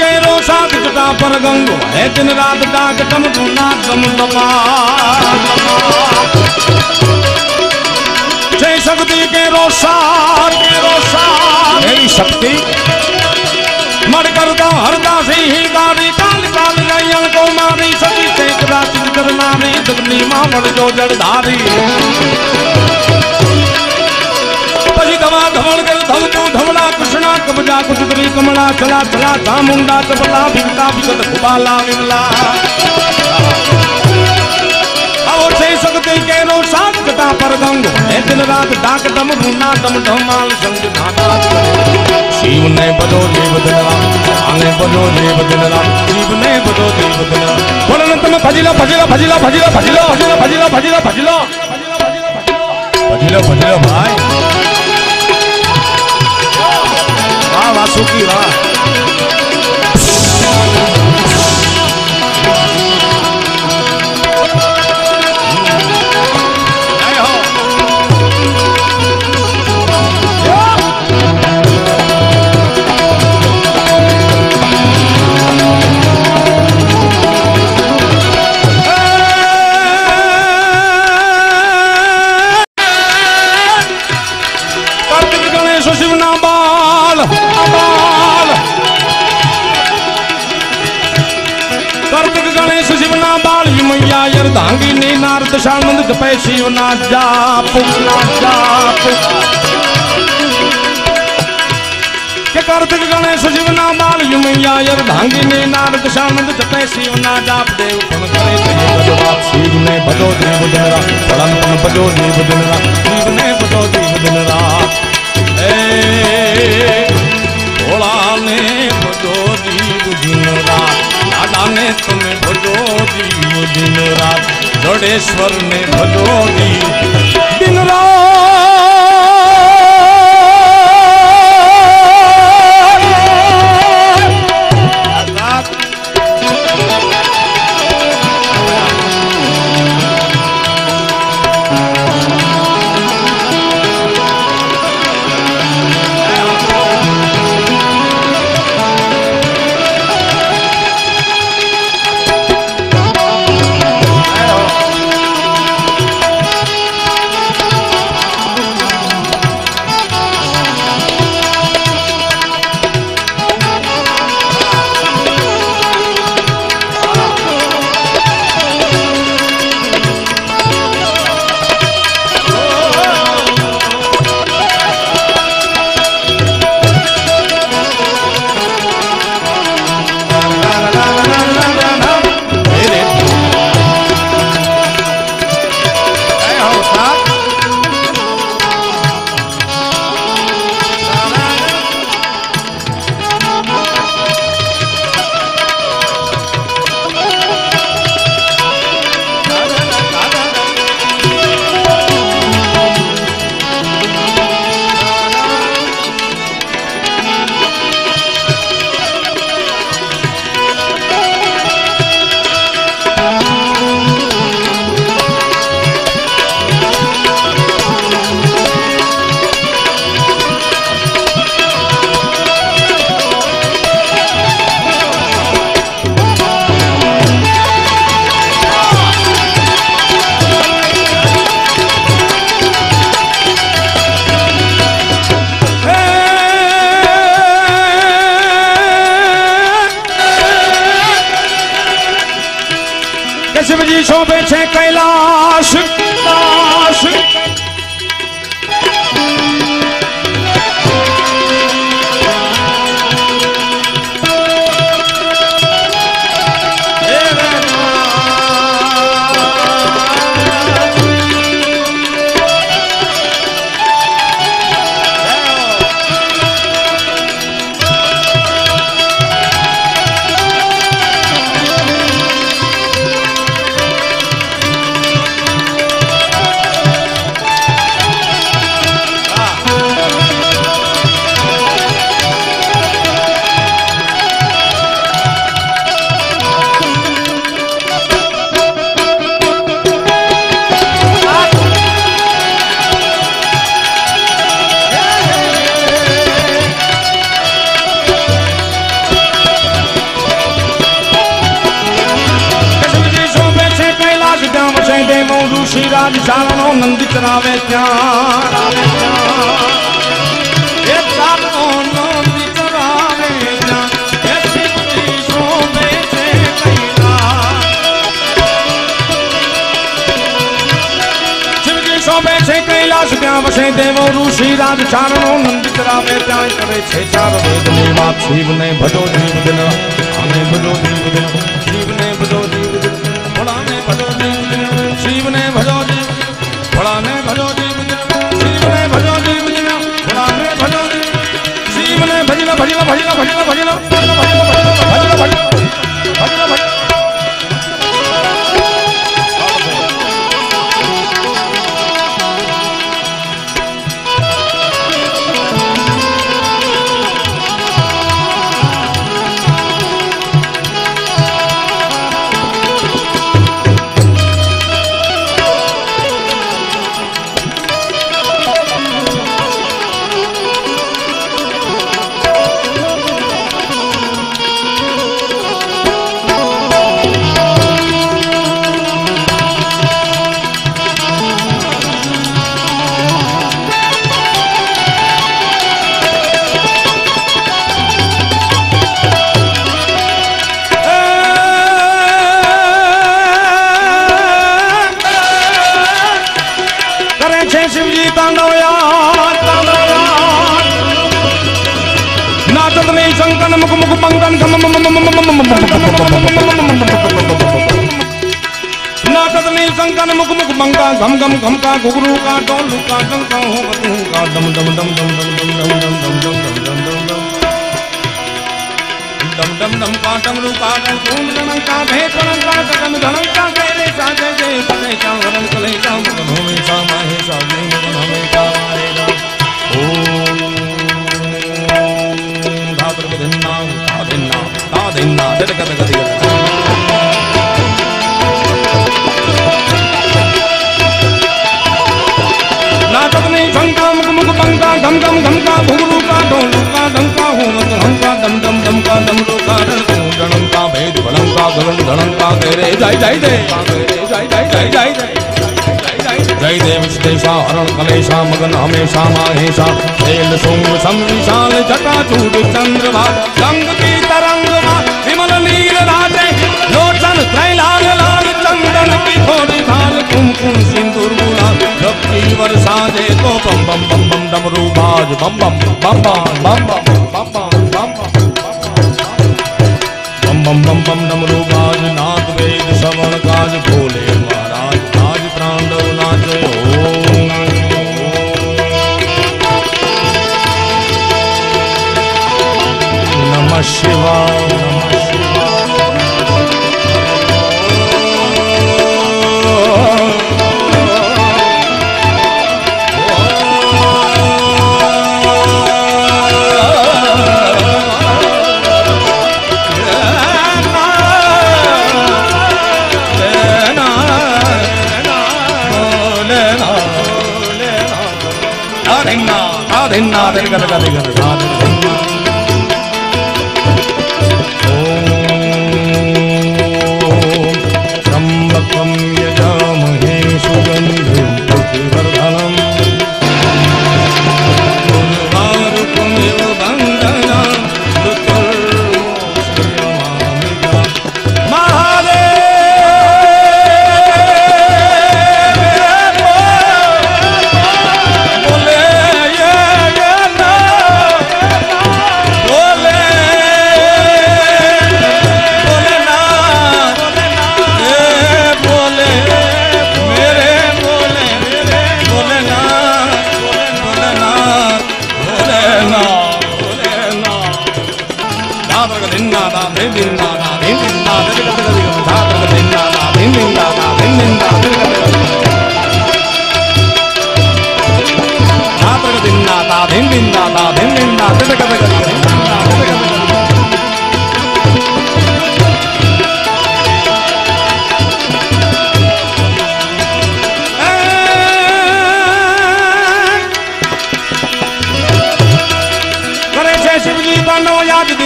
के रोसात जटा पर गंगो है दिन रात डाक टम टूना टम टमा जय शक्ति के रोसात मेरी शक्ति मर करता हरदा से ही गाड़ी काल काल गयन को मारी सती टेक रात करना रे दुगनी मामड़ जो जड़धारी पजी दवा धवल कर धमको धवला कृष्णा कबजा कुचकरी कमला चला चला चामुंडा चपला भिगता विगत खुबाला विमला आओ छे सकते के रो सात जटा पर गंग है दिन रात डाक डम रूना डम ढमाल संग धाता शिव ने बजो देव दिनरा आने बजो देव दिनरा शिव ने बजो देव दिनरा बोलन तुम भजिलो भजिलो भजिलो भजिलो भजिलो भजिलो भजिलो भजिलो भजिलो भजिलो भजिलो भाई वाह वासुकी वाह धांगी ने नारद शानंद जपै शिव ना जाप के कार्तिक गणेश शिव ना बाल युमैया यर धांगी ने नारद शानंद जपै शिव ना जाप देव पुन करे जगवाप शिव ने भजो देव दिन रात पड़न पुन भजो देव दिन रात शिव ने भजो देव दिन रात भोला ने भजो देव दिन रात दादा ने तुम्हें भजो देव दिन रात जोड़ेश्वर ने भजो दिन शिवजी शोभे छे कैलाश ऋषि राज चारणो नंद चरावे ત્યાં એ ચારણો નંદ ચરાવે ત્યાં એ શિવજી શોભે છે કૈલાસ શિવજી શોભે છે કૈલાસ ત્યાં વસે દેવો ઋષિ રાજ ચારણો નંદ ચરાવે ત્યાં કરે છે ચાર વેદની વાત શિવને ભજો જીવ દિન આને ભજો જીવ દિન શિવને ભજો જીવ દિન ભોળાને ભજો જીવ દિન શિવને ભજો જીવ ભોળાને ભજો જીવ દિન શિવને ભજો જીવ દિન ભોળાને ભજો જીવ શિવને ભજન ભજન ભજન ભજન ભજન ભજન गम गम गम का घुघरू का डोलू का डंका हो बतू का दम दम दम दम दम दम दम दम दम दम दम दम दम दम दम का डमरू का डंकून डंक का भेद डंक का गगन धड़क का केरे सा जय जय पले सा वरन कले सा मगन होमे सा माहे सा जी मगन होमे सा मारेगा ओम धातर बदन्ना तादिन्ना तादिन्ना दद गद गद गम गम गम का घुघरू का डोलू का डंका हो मत हमका दम दम दम का डमरू का डणम का भेद बलम का गगन धड़म का तेरे जय जय जय जय जय जय जय जय देव देशा हरण कलेशा मगन हमेशा माहेशा शैल सोम सम विशाल जटा चूड़ चंद्रमा रंग की तरंग विमल नील राजे लोचन त्रैलाल लाल चंदन की थोड़ी थाल कुमकुम सिंदूर गुलाल भक्ति वर्षा दे तो बम बम बम बम डमरू बाज बम बम बम बम बम बम बम बम बम बम बम डमरू बाज नाद वेद श्रवण काज भोले महाराज आज तांडव नाचे ओम नमः शिवाय त्र्यंबकं यजामहे सुगंधिं पुष्टिवर्धनम् उर्वारुकमिव बन्धनान्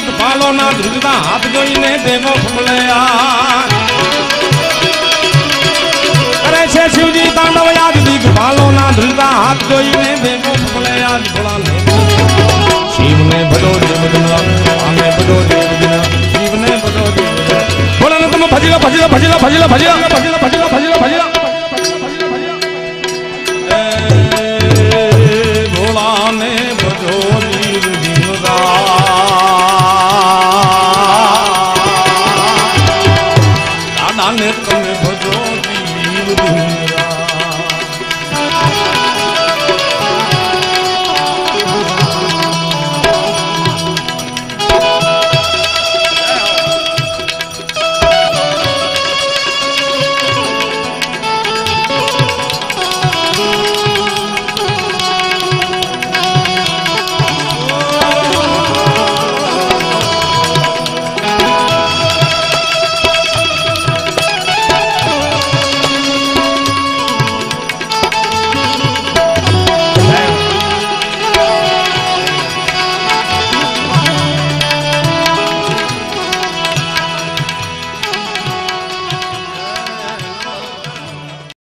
मृत्युर्मोक्षयमामृता हाथ जोईने देवो फूलया करे छे शिवजी તાંડવ યાદ દીક ભાલો ના ધ્રુતા હાથ જોઈને દેવો ભલે યાદ ભોળા શિવને ભજો દેવ દિન આને ભજો દેવ દિન